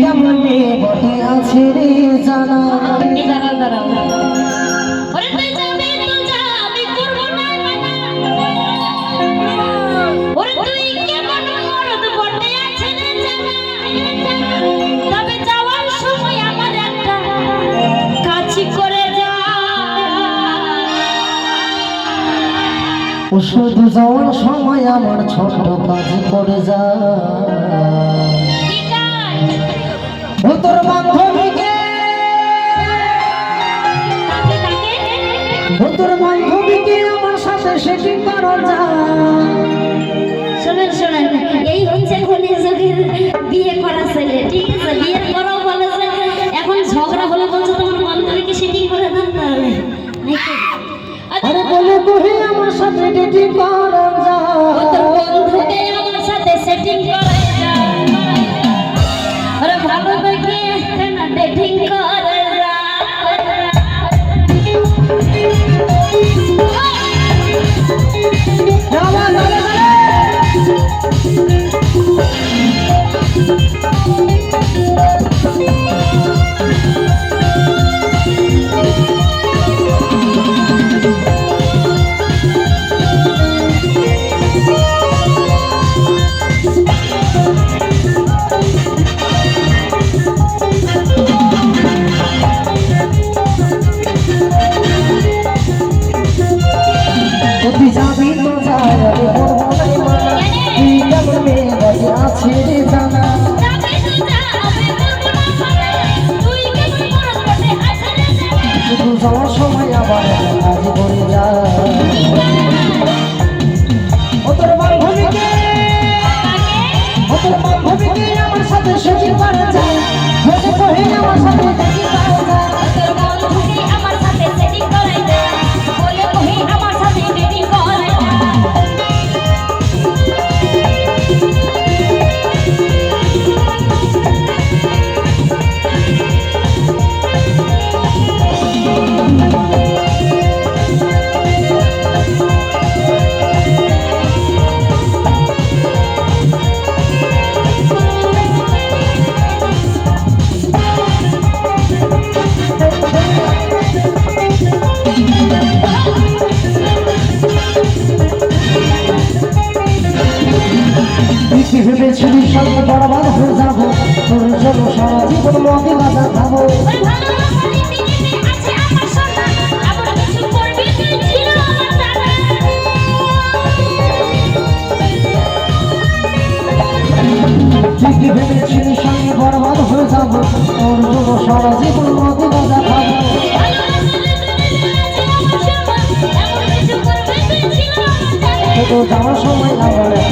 কেমন মেয়ে বটে আছে রে জানা। শুধু যাওয়ার সময় আমার ছোট কাজ করে যা। তোর বান্ধবীকে আমার সাথে সেটিং করো যা। শোনেন শোনেন, এই হচ্ছে কলির যুগের বিয়ে করা ছেলে, ঠিক আছে? বিয়ে করো বলেছে, এখন ঝগড়া হলে বলছে তোমার বান্ধবীকে সেটিং করে দেন। তাহলে আরে বলে কহি আমার সাথে ডেটিং করো যা। তোর বন্ধুকে আমার সাথে সেটিং করে যা। আরে ভালো দেখে না ডেটিং করে যা। যাবি তো যায় রে কেমন মেয়ে বটে আছে রে জানা। শুধু যাওয়ার সময় আবার কাজ করে যা। তোর বান্ধবীকে আমার সাথে সেটিং করে যা। আমার সাথে সেটিং করে যা। তোর বন্ধুকে আমার সাথে সেটিং করে যা। বলে কহি আমার সাথে ডেটিং করে যা। ভেবেছিলি সঙ্গে বরবাদ হয়ে যাবো, তোর জন্য সারা জীবন মদে বাজা খাবো। ঠিকই ভেবেছিলি সঙ্গে বরবাদ হয়ে যাবো, তোর জন্য সারা জীবন মদে বাজা খাবো। যাওয়ার সময় আবার